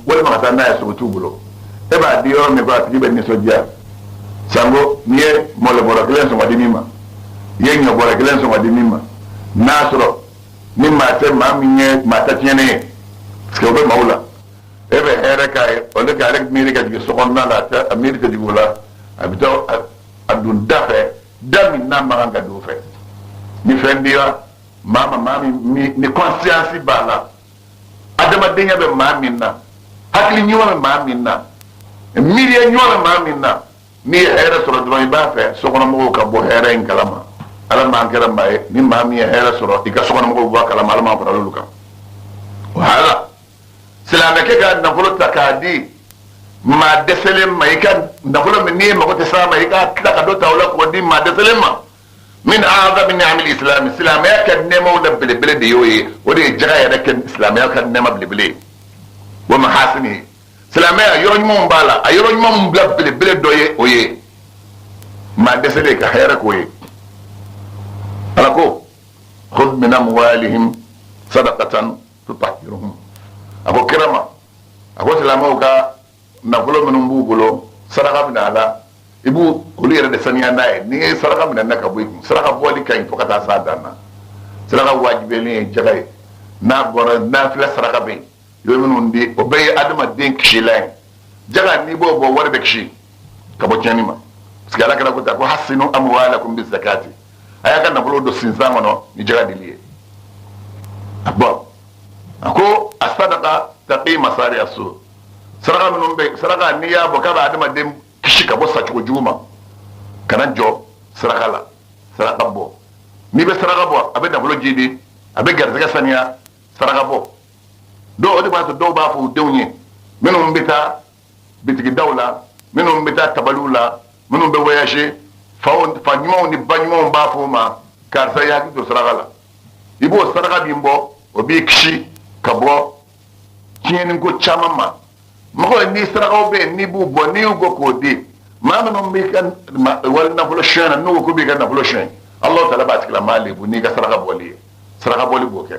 wala ma ta na ya so tubulo e ba di yo me ba ti be ni so dia sango niye mo le bora kelen so ma di mima ye nya bora kelen so ma di mima nasro ni ma te ma minye ma ta tiene parce que be maula e be era kai o le ka rek mi ka so konna la ta amerika di gola abito adun dafe dami na ma nga do fe ni fendiwa mami ni conscience bala adama denya be maminna hakli nyoma maminna miriya nyoma maminna ni hera soro do ba fe so kono mo ka bo hera en kalama ala man kala may ni mami hera soro ika so kono mo bo kalama ala ma ko luka wala silama ke ga na fulo takadi ma deselem may kan na fulo ni ma ko tsama ika ka do tawla ko di ma deselem ma من أعظم نعم الإسلام الإسلام يا كان نما ولا بلي بلي ديوي ودي جرا يا كان الإسلام يا كان نما بلي بلي ومحاسنه الإسلام يا يرون مون بالا يرون مون بلا بلي بلي دوي وي ما دسلك خيرك وي ألاكو خذ من أموالهم صدقة تطهرهم أكو كرما أكو الإسلام وكا نقول من بوبلو صدقة من الله ibu kuli yɛrɛ de saniya n'a ye ni ye saraka minɛ ne ka bɔ i kun saraka bɔli ka ɲi fo ka taa s'a dan na saraka wajibiyalen ye jaga ye n'a bɔra n'a filɛ saraka bɛ yen i bɛ minnu di o bɛɛ ye adamaden kisila ye jaga n'i b'o bɔ wari bɛ kisi ka bɔ tiɲɛni ma parce que ala kɛra ko ta ko hasinu amwalakum bi zakati a y'a ka nafolo don sinsan kɔnɔ ni jaga dili ye a bɔn a ko a sadaka taqi masari asu saraka minnu bɛ saraka n'i y'a bɔ k'a bɛ adamaden kisi ka bɔ sacogo jugu ma kana jɔ saraka la saraka bɔ n'i bɛ saraka bɔ a bɛ nafolo jidi a bɛ garisɛgɛ saniya saraka bɔ dɔw o de b'a to dɔw b'a fɔ u denw ye minnu bɛ taa bitigidaw la minnu bɛ taa tabaliw la minnu bɛ voyager fa ɲumanw ni ba ɲumanw b'a fɔ o ma karisa i hakili to saraka la i b'o saraka min bɔ o b'i kisi ka bɔ tiɲɛniko caman ma mɔgɔ ni sarakaw bɛ yen n'i b'u bɔ n'i y'u bɔ k'o di maa minnu b'i ka wali nafolo suɲɛ na n'u ko k'u b'i ka nafolo suɲɛ Alahu taala b'a tigila maa lebu n'i ka saraka bɔli ye saraka bɔli b'o kɛ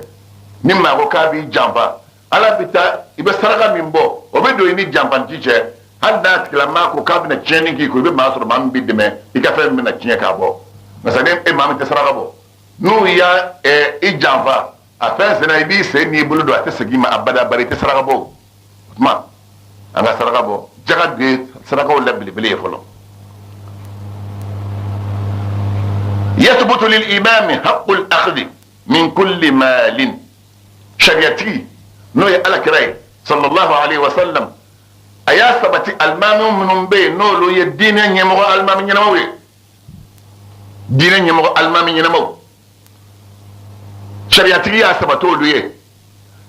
ni maa ko k'a b'i janfa ala bɛ taa i bɛ saraka min bɔ o bɛ don i ni janfanci cɛ hali n'a tigila maa ko k'a bɛna tiɲɛni k'i kun i bɛ maa sɔrɔ maa min b'i dɛmɛ i ka fɛn min bɛna tiɲɛ k'a bɔ nka ni e maa min tɛ saraka bɔ n'u y'a i janfa a fɛn senna i b'i sen n'i bolo don a tɛ segin i ma abada bari i tɛ saraka bɔ o tuma an ka saraka bɔ jaga de ye sarakaw la belebele ye fɔlɔ yathbutu lil imami haqqul akhdhi min kulli malin sariyatigi n'o ye alakira ye sallallahu alaihi wa sallam a y'a sabati alimami minnu bɛ yen n'olu ye diinɛ ɲɛmɔgɔ alimami ɲɛnamaw ye diinɛ ɲɛmɔgɔ alimami ɲɛnamaw sariyatigi y'a sabati olu ye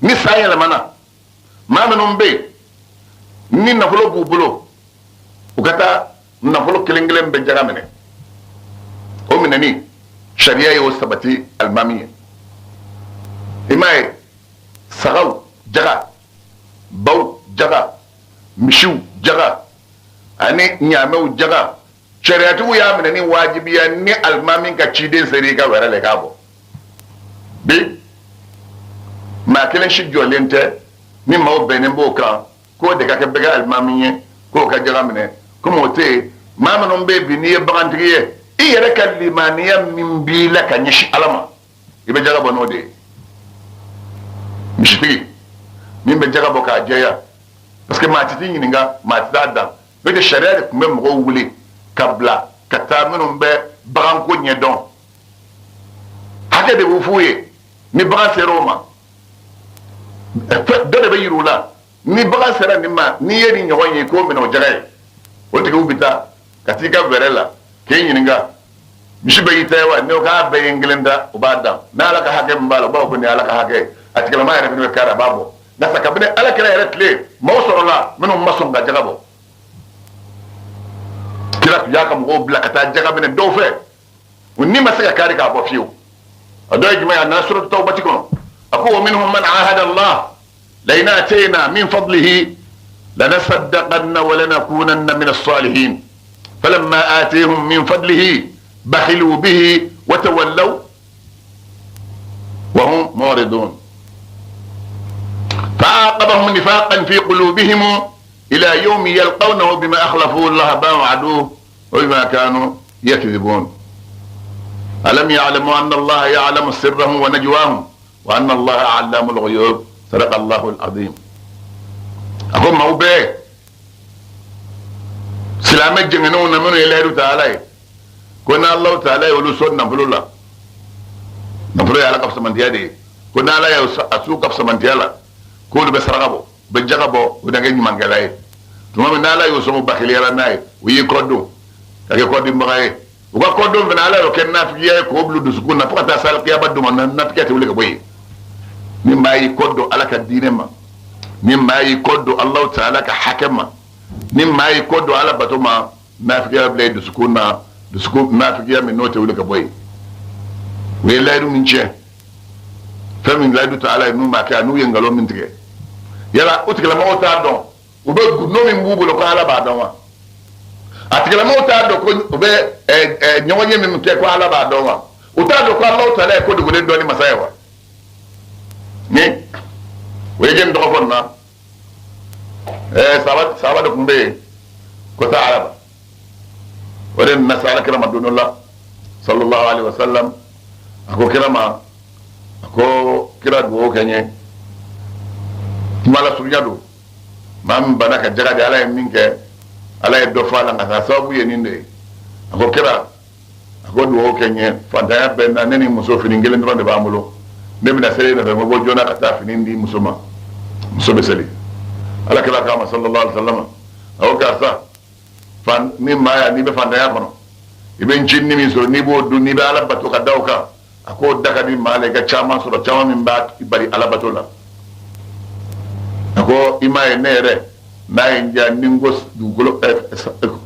ni san yɛlɛmana maa minnu bɛ yen ni nafolo b'u bolo u ka taa nafolo kelen kelen bɛ jaga minɛ o minɛni sariya y'o sabati alimami ye i m'a ye sagaw jaga baw jaga misiw jaga ani ɲaamɛw jaga sariyatigiw y'a minɛ ni wajibiya ni alimami ka ciden sera i ka wɛrɛ la i k'a bɔ bi maa kelen si jɔlen tɛ ni maaw bɛnnen b'o kan k'o de ka kɛ bɛɛ kɛ alimami ye k'o ka jaga minɛ komi o tɛ yen maa minnu bɛ yen bi n'i ye bagantigi ye i yɛrɛ ka limaniya min b'i la ka ɲɛsin ala ma i bɛ jaga bɔ n'o de ye misitigi min bɛ jaga bɔ k'a jɛya parce que maa ti t'i ɲininka maa ti t'a dan n'o tɛ sariya de tun bɛ mɔgɔw wuli ka bila ka taa minnu bɛ baganko ɲɛdɔn hakɛ de b'u f'u ye ni bagan sera o ma dɔ de bɛ yir'u la ni bagan sera nin ma n'i ye nin ɲɔgɔn ye k'o minɛ o jaga ye o tigiw bɛ taa ka t'i ka wɛrɛ la k'e ɲininka misi bɛ y'i ta ye wa n'o k'a bɛɛ ye n kelen da o b'a dan n'a ala ka hakɛ min b'a la o b'a fɔ ko nin ye ala ka hakɛ ye a tigilama yɛrɛ fana bɛ kari a b'a bɔ nka sa kabini ala kɛra yɛrɛ tile maaw sɔrɔla minnu ma sɔn ka jaga bɔ kira tun y'a ka mɔgɔw bila ka taa jaga minɛ dɔw fɛ ni ma se ka kari k'a bɔ fiyewu a dɔ ye jumɛn ye a nana suratu tawbati kɔnɔ a ko wa minhum man ahada Allah لئن آتينا من فضله لنصدقن ولنكونن من الصالحين فلما آتيهم من فضله بخلوا به وتولوا وهم معرضون فعاقبهم نفاقا في قلوبهم إلى يوم يلقونه بما أخلفوا الله ما وعدوه وبما كانوا يكذبون. ألم يعلموا أن الله يعلم سرهم ونجواهم وأن الله علام الغيوب. صدق الله العظيم. أقول ما هو به سلامة جنونون من إله تعالى كنا الله تعالى يقول سود نفلو لا نفلو على كف سمنتيا دي كنا لا يسوق كف سمنتيا لا كل بسرقبو بجعبو ودعين مانجلاي ثم من لا يسوق بخيليا ناي ويكودو كذي كودي مغاي وكودو من لا لو كنا فيها كوبلو دسكون نفقة سال كيا بدو من نفقة تقول كبوي مما يكودو على كدينما مما يكودو الله تعالى كحكمة مما يكودو على بتوما ما فيها بلاد دسكونا دسكون ما فيها من نوتة ولا كبوي ولا يدو من شيء فمن لا يدو تعالى إنه ما كانوا ينقلون من تجاه يلا أتكلم ما أتعدون وبقول نوم بوبو لو كان على بعضهم أتكلم ما أتعدون وب نيواني من تجاه على بعضهم أتعدون كان الله تعالى يكود يقولين دوني مسايوا ني ويجين دخلنا سابا دكم بيه كتا عربا ولن نسأل كرام دون الله صلى الله عليه وسلم أكو كرام أكو كرام بو كنيه mala sunyado mam banaka jagade ala minke ala do fala ngata sabu yeninde ako kira ako do kenye fanta ben nani muso fini ngelen do de bamulo nebina sele na mo bo jona kata fini ndi musoma muso be sele ala kila kama sallallahu alaihi wasallam ako kasa fan mi maya ni be fanta ya kono ibe jinni mi so ni bo du ni be ala batu ka dawka ako daga ni male ga chama so chama min ba ibari ala batola ako imaye nere na inja ningos dugulo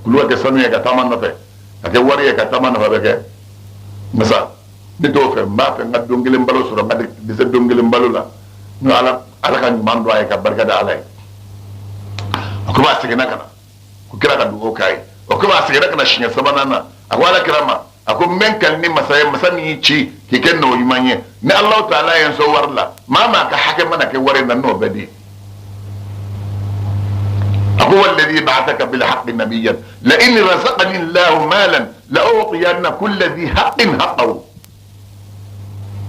kulo ke sanu ya kataman nafe ake wari ya kataman nafe beke masa nito fe ma fe ngad dongile mbalo sura ngad dise dongile mbalo la no ala kan mando ay ka barka da alay ako ba sigena kana ko kira ka dugo kai ako ba sigena kana shinya sabanana ako ala kirama ako menkal ni masani ci ki kenno yimanye ni allah taala yan so warla mama ka hakema na ke wari na no bedi هو الذي بعثك بالحق نبيا لئن رزقني الله مالا لأعطين كل ذي حق حقه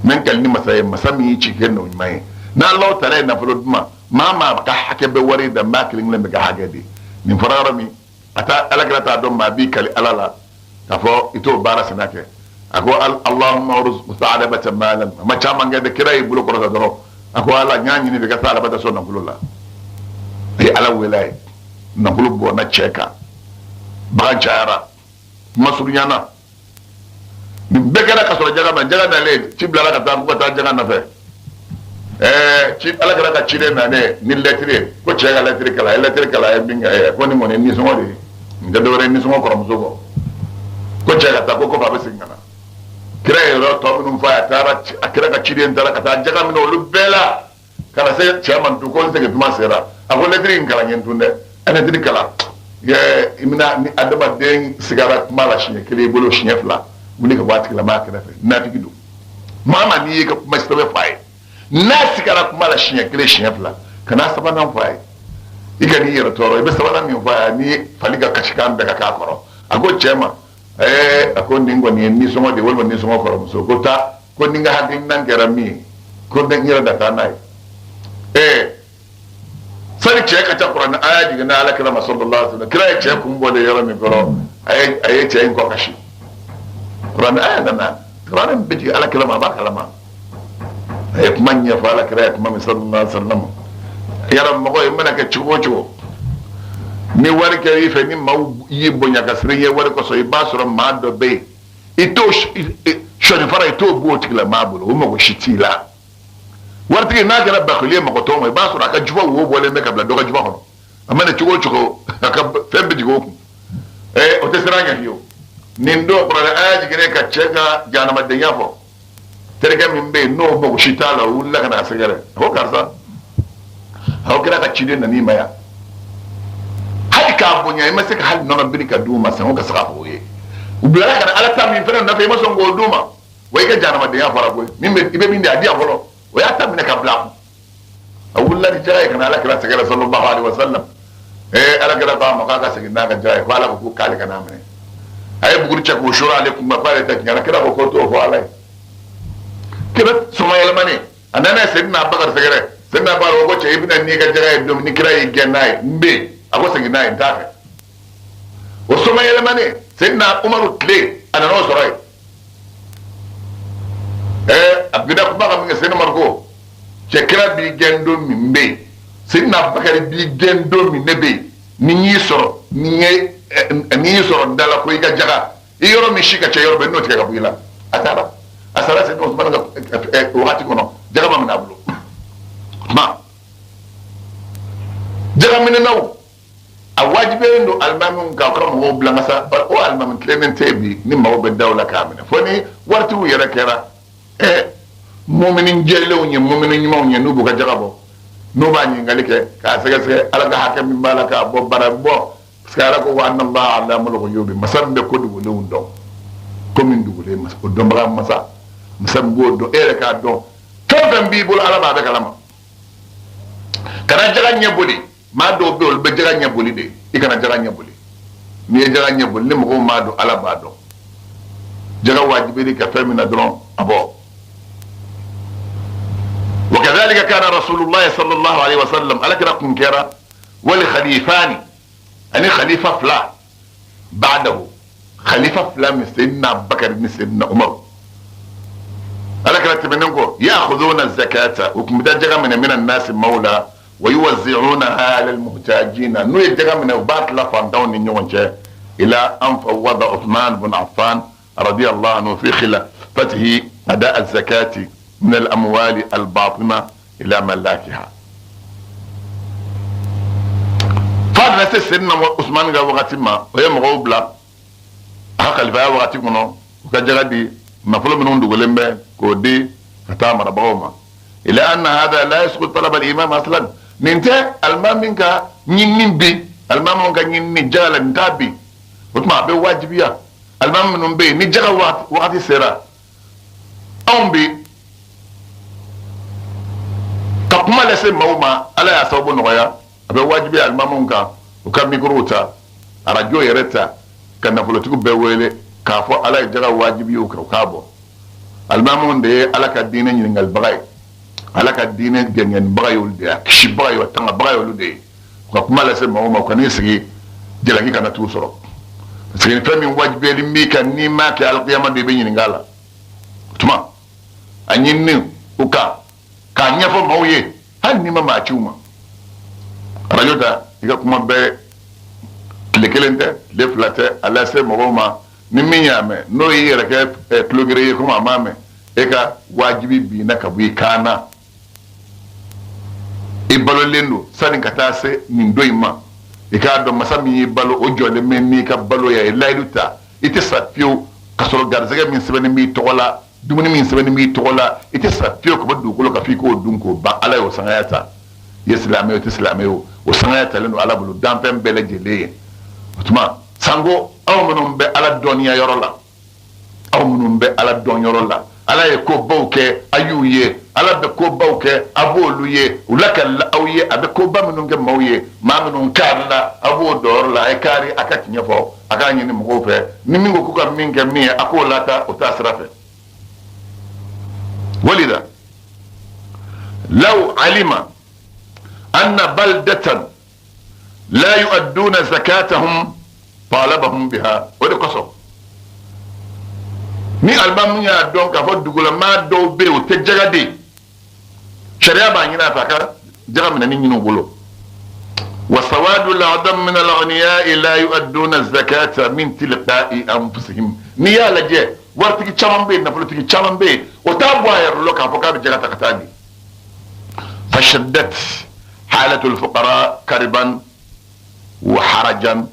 من كلمة مسمي تشيكنو ماي نا الله تعالى نفرض ما كحك بوريد ما كلين لم حاجه دي من فرارمي اتا الكلا تا دوم ما بي كلي الالا تفو ايتو بارسناك اكو اللهم ارزق ثعلبة مالا ما چامان غد كراي بلو كرو درو اكو الله نياني ني بك ثعلبة سو نقول هي على ولاي نقول بو نا تشيكا باجارا مسريانا بكره كسر جاga le tibla la ka ko ta jaga na fe ci ala ka cire na ne ni lettre ko cega lettre kala e binga ko ni mone ni so ngori ngado re ni so ngoro muso ko cega ta ko ba be singana kire ro to num fa tara akira ka cire ndala ka ta jaga mi no lu bela kala se chairman du ko se ke tuma sera ako lettre ngala ngentunde ana tin kala ye imina ni adama den sigara mala shinye kile bolo shinye fla muni ka wati la maka na fe na tikido mama ni ka kuma stobe fai na sigara kuma la shinye kile shinye fla kana sabana fai iga ni yero toro ibe sabana mi fai ni faliga kashikan daga ka koro ako chema ako ningo ni somo de wolmo ni somo koro so ko ta ko ninga hadin nan kera mi ko den yero da tanai sani cɛ ka ca kuranɛ a y'a jigin ni ala kira ma sallallahu alaihi wasallam kira ye cɛ kun bɔ de yɔrɔ min kɔrɔ a ye cɛ in kɔ kasi kuranɛ a nana kuranɛ min bɛ jigin ala kira ma a b'a kalama a ye kuma ɲɛfɔ ala kira ye kuma min sallallahu alaihi wasallam yàrá mɔgɔ ye mana kɛ cogo o cogo ni wari kɛ i fɛ ni maaw y'i bonya ka siri i ye wari kɔsɔn i b'a sɔrɔ maa dɔ bɛ yen i t'o sɔnifara i t'o b'o tigi la maa bolo o mago si t'i la wartigi n'a kɛra bakiliye mɔgɔ tɔw ma i b'a sɔrɔ a ka juba wo bɔlen bɛ ka bila dɔ ka juba kɔnɔ a mana cogo o cogo a ka fɛn bɛ jigin o kun o tɛ siran ɲɛ fiyewu nin don kuranɛ a y'a jigin ka cɛ ka jahanamadenya fɔ terikɛ min bɛ yen n'o mago si t'a la o wulila ka n'a sɛgɛrɛ a ko karisa aw kɛra ka ciden nan'i ma yan hali k'a bonya i ma se ka hali nɔnɔ biri ka d'u ma sango ka se k'a fɔ o ye u bilara ka na ala ta min fɛnɛ nɔfɛ i ma sɔn k'o d'u ma wa i ka jahanamadenya fɔra koyi min bɛ i bɛ min di a di yan fɔlɔ o y'a ta minɛ ka bila a kun a wulila bulla di jaga kana ala kira segala sallallahu alaihi wasallam ala kira ba maka segin naga jaga ko ala ko kale kana mene ay buguri cha ko shura alaikum ma fare ta kira kira ko to ko alai kira suma yelmane anana sayyidina abakar segere sayyidina baro ko ce ibn ni ga jaga ibn ni kira yi genai mbe ako segin nai ndake o suma yelmane sayyidina umar tle anano sorai abida kuma ka minga sayyidina marko ce kira bi gendo mi mbe sayyidina abakar bi gendo mi nebe ni yi soro ni soro dala ko iga jaga yoro mi shika ce yoro be no tika buila atara asara se no bana wakati kono jaga ma na bulo ma jaga min naw awajibe ndo almamun ka kram ho blanga sa o almamun clement tebi ni mawo be dawla kamina foni wartu yara kera mu'minin jellew nyi mu'minin nyima nyi nubu ka jaga bo no ba nyi ngalike ka sega sega ala ga hakam min balaka bo bara bo skara ko wa anna allah ala mulku yubi masambe ko du lew ndo komin du le mas o dombra masa masambo do ere ka do to gam bi bul ala ba be kalama kana jaga nyebuli ma do be ol be jaga nyebuli de ikana jaga nyebuli ni jaga nyebuli ni mo ma do ala ba do jaga wajibi de ka femina dron abo. وكذلك كان رسول الله صلى الله عليه وسلم ألك رقم كيرا ولخليفاني أني خليفة فلا بعده خليفة فلا من سيدنا بكر من سيدنا عمر ألك رتبنكم يأخذون الزكاة وكمدجغ من الناس مولى ويوزعونها على المحتاجين نو يدغ من باطل فاندون نيونجه إلى أن فوض عثمان بن عفان رضي الله عنه في خلافته أداء الزكاة من الأموال الباطنة إلى ملاكها. فهذا سيدنا عثمان قال وقت ما وهي مغوبلة هكذا فيها وقت منه وكجردي مفلو منهم دولين به كودي فتامر بغوما إلى أن هذا لا يسقط طلب الإمام أصلا ننتهي المام منك نين بي المام منك نين جالا نتابي وتما بي واجبية المام منهم بي نجغل وقت سيرا أم بي kuma la se mawma ala ya sababu noya abe wajibi almamun ka o ka mikrota arajo yereta kana politiku be wele ka fo ala jaga wajibi o ka bo almamun de ala ka dine nyingal bagay ala ka dine gengen bagayul de kishi bagayo tanga bagayul de ko kuma la se mawma ko ni sigi jela ki kana tu soro sigi fami wajibi li mi kan ni ma ke alqiyama de be nyingala tuma anyin ni uka ka nyafo mawye hal ni ma ciuma rajota iga kuma be lekelente le flate ala se mogoma ni minyame no yere ke plugire kuma mame eka wajibi bi na kabu kana ibalo lendo sani kata se ni doima ika do masami ibalo ojole menni ka balo ya laiduta ite sapio kasoro garzega min sebeni mi tola dumuni min sebeni mi tola ite sapio ko badu ko ka fi ko dunko ba ala yo sangayata yeslame yo tislame yo o sangayata leno ala bulu dampem bele jele tuma sango aw munum be ala doniya yorola aw munum be ala don yorola ala ye ko bawke ayuye ala be ko bawke aboluye ulakal awye abe ko bamunum ge mawye mamunum karla abo dorla e kari akati nyefo akanyi ni mgofe ni mingo kuka minge mie akolata utasrafe ولذا لو علم أن بلدة لا يؤدون زكاتهم طالبهم بها ودي قصر ni albam ya don ka fo dugula ma do be o te jagade sharia ba nyina fa ka jaga min ni nyino golo wa sawadu al'adam min al-aghniya la yu'adduna az-zakata min tilqa'i anfusihim ni ya laje wartiki chamambe na politiki chamambe o ta boyer lo ka fo ka be jagata katani fashaddat halatu al-fuqara kariban wa harajan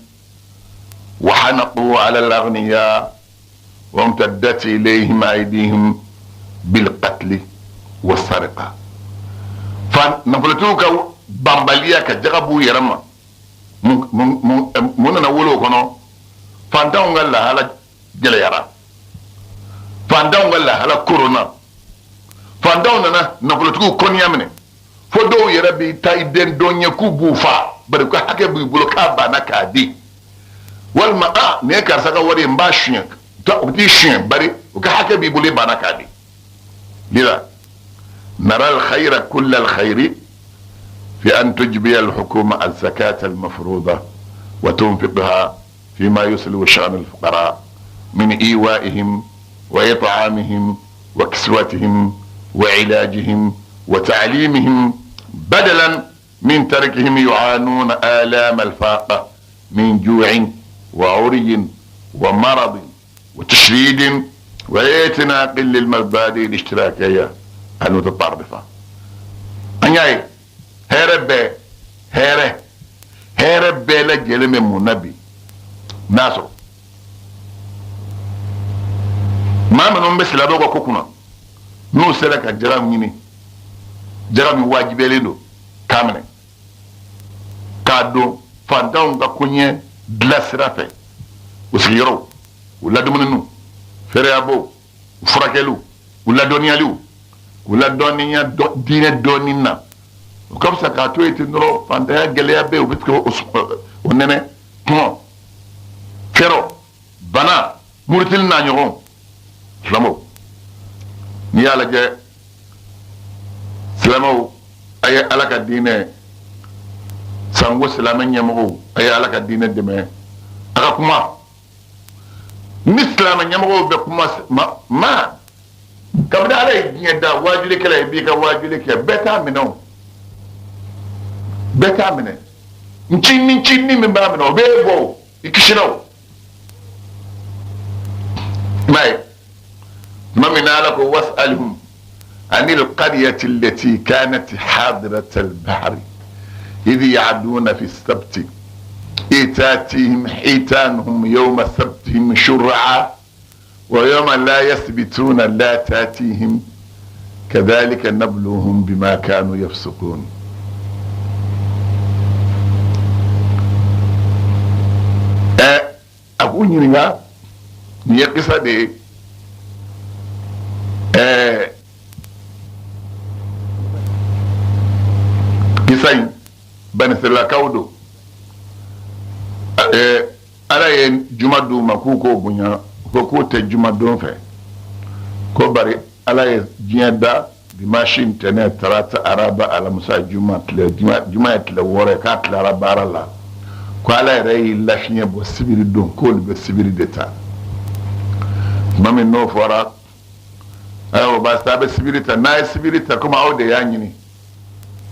wa hanaqu ala al-aghniya وامتدت إليهم أيديهم بالقتل والسرقة فنفلتوك بامباليا كجغبو يرما من نقوله كنو فانتاون الله على جليارا فانتاون الله على كورونا فانتاون نفلتوك كون يمني fo do yere bi tay den donye ku bu fa bari ko hake bu bulu ka bana ka di wal ma a ne kar saka wari mba shien to ti shien bari ko hake bi bulu bana ka di lila نرى الخير كل الخير في أن تجبي الحكومة الزكاة المفروضة وتنفقها فيما يسلو شأن الفقراء من إيوائهم وإطعامهم وكسوتهم وعلاجهم وتعليمهم بدلا من تركهم يعانون آلام الفاقة من جوع وعري ومرض وتشريد واعتناق للمبادئ الاشتراكية المتطرفة. أنياي هرب بي لجلم منبي ناصر ما منهم بس لابوغا كوكونا نو سلك جرام يني جرام واجب لينو كامل كادو فانتاون دا كونيه دلاسرافي وسيرو ولا دمنو فريابو فراكلو ولا دونيالو ولا دونيا دين دونينا وكم سكاتو يتنرو فانتايا جليا بي وبتكو وننه فيرو بنا مرتلنا نيرون سلامو نيالا جي سلامو اي علاقة دينه سانغو سلامن يمغو اي علاقة دينه دمي اكاكما نسلام يمغو بكما ما كبدا علي يدا واجلي كلا بيكا واجلي كلا بتا منو بتا منه نشيني من بامنو بيبو يكشنو ماي ما من لك واسألهم عن القرية التي كانت حاضرة البحر إذ يعدون في السبت إتاتهم حيتانهم يوم سبتهم شرعا ويوم لا يثبتون لا تاتيهم كذلك نبلوهم بما كانوا يفسقون. أقول نينا نيقصة دي كيساين بني سلاكاودو ala ye juma du ma ku ko bunya ko te juma don fe ko bari ala ye diɲɛ da dimanche tene tarata araba ala musa juma tle wore ka tlara bara la ko ala yɛrɛ yi lafiɲɛ bɔ sibiri don k'olu bɛ sibiri de ta tuma min n'o fɔra ayiwa basi a bɛ sibiri ta n'a ye sibiri ta komi aw de y'a ɲini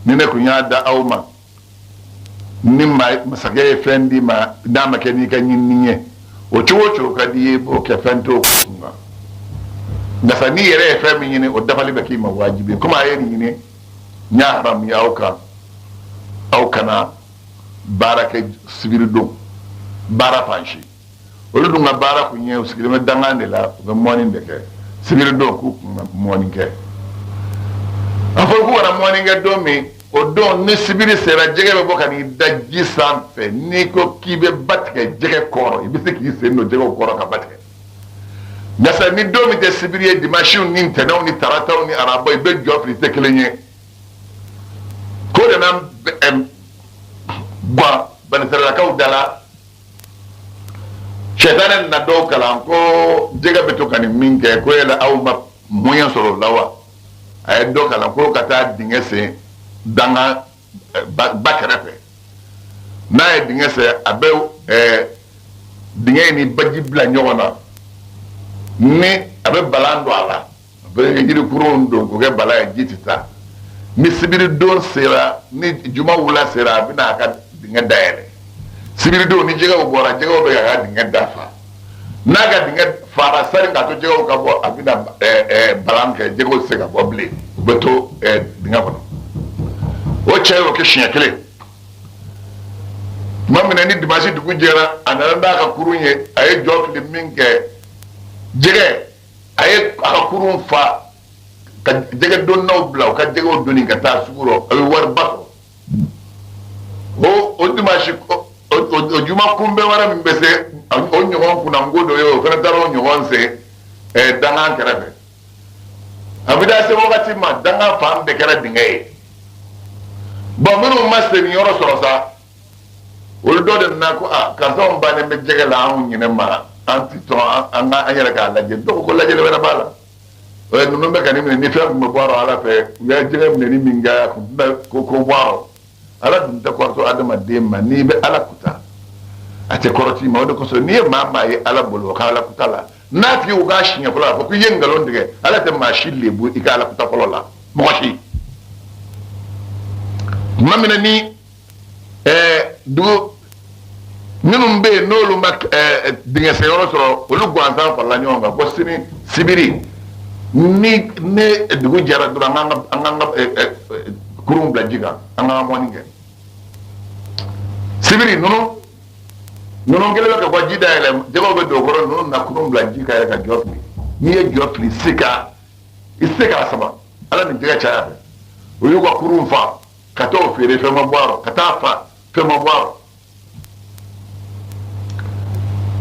ni ne kun y'a da aw ma ni masakɛ ye fɛn di ma n'a ma kɛ n'i ka ɲinini ye o cogo o cogo ka di ye b'o kɛ fɛn t'o kun kan nka n'i yɛrɛ ye fɛn min ɲini o dafali bɛ k'i ma wajibi komi a ye nin ɲini n y'a haramuya aw kan aw kana baara kɛ sibiri don baara fansi olu dun ka baara kun ye u sigilen bɛ dangan de la u bɛ mɔni de kɛ sibiri don k'u kun ka mɔni kɛ a fɔ k'u kana mɔni kɛ don min o don ni sibiri sera jɛgɛ bɛ bɔ ka n'i da ji sanfɛ n'i ko k'i bɛ ba tigɛ jɛgɛ kɔrɔ i bɛ se k'i sen don jɛgɛw kɔrɔ ka ba tigɛ nka ni don min tɛ sibiri ye dimansiw ni ntɛnɛnw ni tarataw ni arabaw i bɛ jɔ fili i tɛ kelen ye ko de na bɔn banisaralakaw da la sɛtanɛ nana dɔw kalan ko jɛgɛ bɛ to ka nin min kɛ ko yala aw ma moyen sɔrɔ o la wa a ye dɔ kalan ko ka taa dingɛ sen danga ba kɛrɛfɛ n'a ye dingɛ sen a bɛ dingɛ in ni baji bila ɲɔgɔn na ni a bɛ balan don a la a bɛ yirikurun don k'o kɛ bala ye ji tɛ taa ni sibiri don sera ni juma wula sera a bɛ na a ka dingɛ dayɛlɛ sibiri don ni jɛgɛw bɔra jɛgɛw bɛ k'a ka dingɛ dafa n'a ka dingɛ fara sani k'a to jɛgɛw ka bɔ a bɛ na balan kɛ jɛgɛw tɛ se ka bɔ bilen u bɛ to dingɛ kɔnɔ o cɛ y'o kɛ siɲɛ kelen tuma min na ni dimansi dugu jɛra a nana n'a ka kurun ye a ye jɔ fili min kɛ jɛgɛ a ye a ka kurun fa ka jɛgɛ donnaw bila u ka jɛgɛw donni ka taa sugu rɔ a bɛ wariba sɔrɔ o dimansi o juma kunbɛn wɛrɛ min bɛ se o ɲɔgɔn kunnanko dɔ ye o fana taara o ɲɔgɔn sen dangan kɛrɛfɛ a bɛ taa se wagati ma dangan fan bɛɛ kɛra dingɛ ye bon minnu ma seginyɔrɔ sɔrɔ sa olu dɔ de nana ko karisa min bannen bɛ jɛgɛ la anw ɲinɛ ma an ti sɔn an yɛrɛ k'a lajɛ dɔw ko lajɛli wɛrɛ b'a la ninnu bɛ ka nin minɛ ni fɛn tun bɛ bɔ a ala fɛ u ye jɛgɛ minɛ ni min kɛ a tun bɛ ko bɔ a ala dun tɛ kɔrɔtɔ adamaden ma n'i bɛ ala kuta a tɛ kɔrɔt'i ma o de kosɔn n'i ye maa ye ala bolo o ka ala kuta la n'a tigi u k'a siɲɛ fɔlɔ a fɔ ko i ye nkalon tigɛ ala tɛ maa si lebu i ka ala kuta fɔlɔ la mɔgɔ si tuma min na ni dugu minnu bɛ yen n'olu ma dingɛsɛnyɔrɔ sɔrɔ olu gansan farala ɲɔgɔn kan ko sini sibiri ni ne dugu jɛra dɔrɔn an k'an ka kurun bila ji kan an k'an ka mɔni kɛ sibiri ninnu kelen bɛ ka bɔ ji da yɛlɛ jɛgɛw bɛ don o kɔrɔ ninnu na kurun bila ji kan yɛrɛ ka jɔ fili n'i ye jɔ fili i se k'a sama ala ni jɛgɛ caya fɛ o y'u ka kurun fa ka t'o feere fɛn ma bɔ a rɔ ka taa fa fɛn ma bɔ a rɔ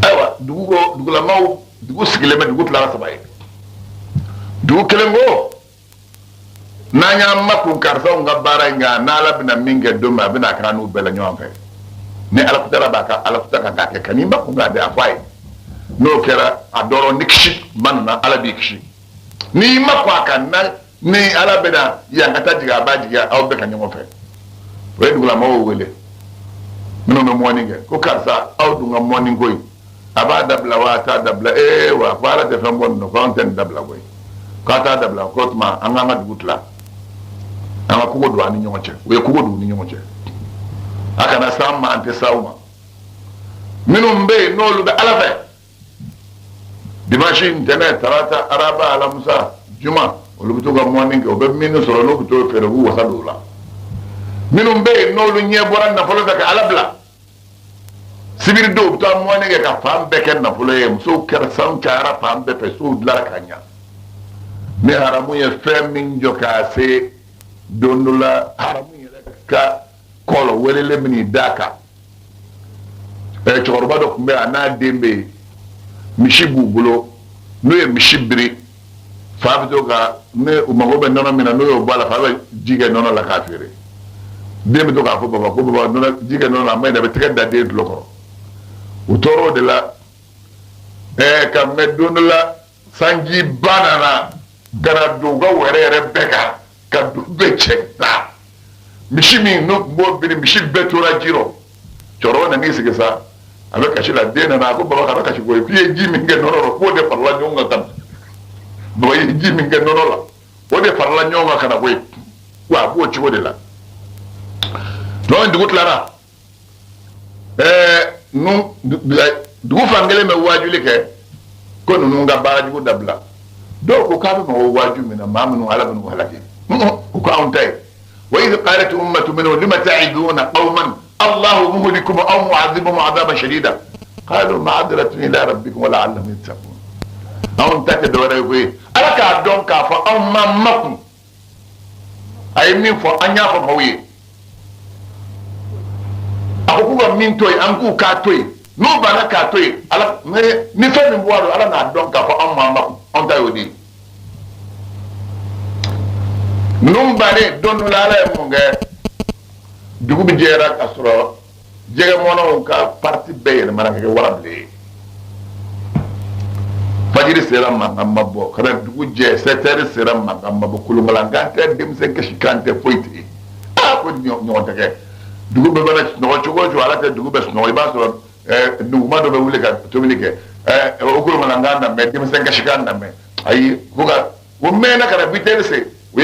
ayiwa dugulamaw dugu sigilen bɛ dugu tilara saba ye dugu kelen ko n'an y'an makun karisaw ka baara in kan n'ala bɛna min kɛ don min a bɛna kɛ n'u bɛɛ la ɲɔgɔn fɛ ni alakutala b'a ka alakuta ka k'a kɛ ka n'i makun k'a di a fɔ a ye n'o kɛra a dɔrɔn ni kisi ma nana ala b'i kisi n'i makun a kan ni ala bɛna yan ka taa jigin a b'a jigin aw bɛɛ ka ɲɔgɔn fɛ o ye dugulamɔgɔw wele minnu bɛ mɔni kɛ ko karisa aw dun ka mɔni ko in a b'a dabila wa a t'a dabila wa ko ala tɛ fɛn bɔ nin na ko anw tɛ nin dabila koyi k'a t'a dabila ko tuma an k'an ka dugu tila an ka kogo don an ni ɲɔgɔn cɛ o ye kogo don u ni ɲɔgɔn cɛ a kana s'an ma an tɛ s'aw ma minnu bɛ yen n'olu bɛ ala fɛ dimanche ntɛnɛn tarata araba alamusa juma olu bɛ to ka mɔni kɛ u bɛ minnu sɔrɔ n'u bɛ to feere u b'u wasa don o la minnu bɛ yen n'olu ɲɛ bɔra nafolo fɛ ka ala bila sibiri dɔw bɛ taa mɔni kɛ ka fan bɛɛ kɛ nafolo ye musow kɛra sanu cayara fan bɛɛ fɛ sow dilara ka ɲa ni haramu ye fɛn min jɔ k'a se don dɔ la haramu yɛrɛ ka kɔlɔ welelen min d'a kan cɛkɔrɔba dɔ tun bɛ a n'a den bɛ yen misi b'u bolo n'o ye misi biri fa bɛ to ka ne u mago bɛ nɔnɔ min na n'o y'o bɔ a la fa bɛ ji kɛ nɔnɔ la k'a feere den bɛ to k'a fɔ baba ko baba ji kɛ nɔnɔ la a ma ɲi dɛ a bɛ tɛgɛ da den tulo kɔrɔ u tora o de la ka mɛn don dɔ la sanji ba nana ka na don u ka wɛrɛ yɛrɛ bɛɛ kan ka du bɛɛ cɛ ta misi min n'o tun b'o biri misi bɛɛ tora ji rɔ cɛkɔrɔba nan'i sigi sa a bɛ kasi la den nana a ko baba kana kasi koyi k'i ye ji min kɛ nɔnɔ la k'o de farala ɲɔgɔn kan ka na baba ye ji min kɛ nɔnɔ la o de farala ɲɔgɔn kan ka na koyi wa a b'o cogo de la donc dugu tilara dugu fan kelen bɛ waajuli kɛ ko ninnu ka baara jugu dabila dɔw ko k'a bɛ mɔgɔw waaju minɛ maa minnu ala bɛ n'u halaki u ko anw ta ye wa idh qalat ummatu minhum lima ta'iduna qawman allahu muhlikuhum aw mu'adhibuhum 'adaban shadida qalu ma'adratun ila rabbikum wa la'allahum yattaqun anw ta tɛ dɔwɛrɛ ye koyi ala k'a dɔn k'a fɔ anw ma makun a ye min fɔ an y'a fɔ maaw ye a ko k'u ka min to yen an k'u k'a to yen n'u banna k'a to yen ala ni fɛn min bɔra ala n'a dɔn k'a fɔ anw ma makun anw ta y'o de ye ninnu bannen don dɔ la ala ye mun kɛ dugu bɛ jɛra ka sɔrɔ jɛgɛmɔnaw ka parti bɛɛ yɛlɛmana ka kɛ warabilen ye fajiri sera mankan ma bɔ ka na dugu jɛ 7 heures sera mankan ma bɔ kolonkalankan tɛ denmisɛn kasi kan tɛ foyi tɛ yen ko ɲɔgɔn tɛ kɛ dugu bɛɛ bɛ sunɔgɔ cogo o cogo ala tɛ dugu bɛ sunɔgɔ i b'a sɔrɔ duguma dɔ bɛ wuli ka tobili kɛ o kolonkalankan na mɛn denmisɛn kasi kan na mɛn ayi ko ka o mɛnna ka na vitesse se u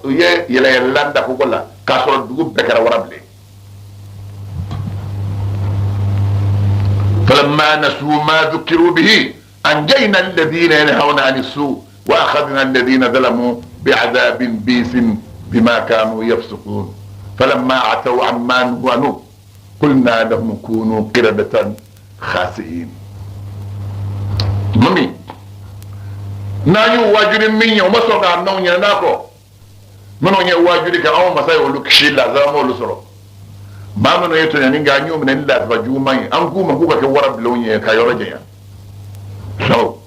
ye yɛlɛyɛlɛlan da kogo la k'a sɔrɔ dugu bɛɛ kɛra warabilen falamma nasu ma dhukiru bihi anjayna alladhina yanhauna 'ani as-su' wa akhadna alladhina zalamu bi'adhabin bisin bima kanu yafsukun falamma 'ataw 'amma nuhu anhu qulna lahum kunu qiradatan khasi'in mami n'a y'u waajuri min ye o ma sɔn k'a n'anw ɲɛna n'a kɔ minnu ye waajuri kɛ anw masa ye olu kisi lazara m'olu sɔrɔ maa minnu ye tɔɲɔni kɛ an y'u minɛ ni lafiya juguman ye an k'u ma k'u ka kɛ warabilenw ye ka yɔrɔ janya so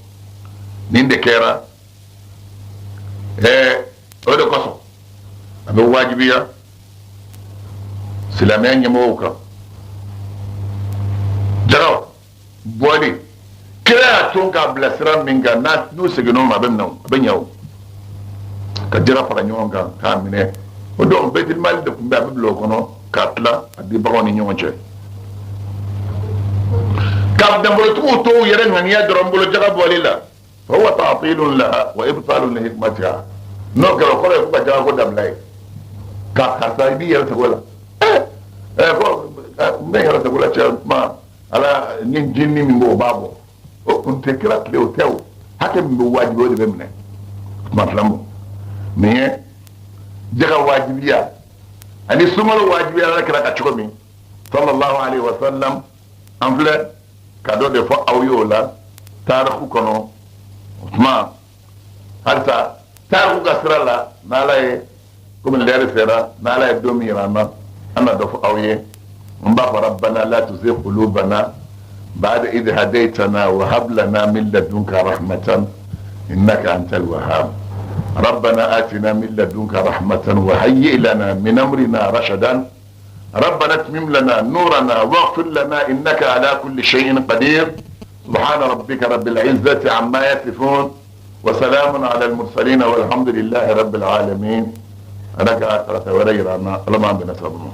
nin de kɛra o de kosɔn a bɛ waajibiya silamɛya ɲɛmɔgɔw kan jaraw bɔli kira y'a tun k'a bilasira min kan n'u seginn'o ma a bɛ ɲɛ o ka jara fara ɲɔgɔn kan k'a minɛ o don baitul mali de tun bɛ a bɛ bila o kɔnɔ k'a tila a di baganw ni ɲɔgɔn cɛ ka danbolotigiw to u yɛrɛ ŋaniya dɔrɔn bolo jaga bɔli la fa huwa ta'tilun laha wa ibtalun li hikmatiha n'o kɛra o kɔrɔ ye ko ka jaga ko dabila ye ka karisa i b'i yɛrɛ sago la ko n bɛ yɛrɛ sago la cɛ kuma ala ni jinni min b'o b'a bɔ o kun tɛ kira tile o tɛ o hakɛ min bɛ wajibi o de bɛ minɛ kuma fila mo nin ye jaga wajibiya ani sunkalo wajibiya ala kira ka cogo min sallallahu alaihi wa sallam an filɛ ka dɔ de fɔ aw ye o la taariku kɔnɔ o tuma halisa taariku ka sira la n'ala ye komi lɛri sera n'ala ye don min yira an na an na dɔ fɔ aw ye n b'a fɔ rabbana la tuzigh qulubana ba'da idh hadaytana wa hab lana min ladunka rahmatan innaka antal wahhab ربنا آتنا من لدنك رحمة وهيئ لنا من أمرنا رشدا ربنا اتمم لنا نورنا واغفر لنا إنك على كل شيء قدير سبحان ربك رب العزة عما يصفون وسلام على المرسلين والحمد لله رب العالمين أنك آخرة وريرانا لما بنا سبنا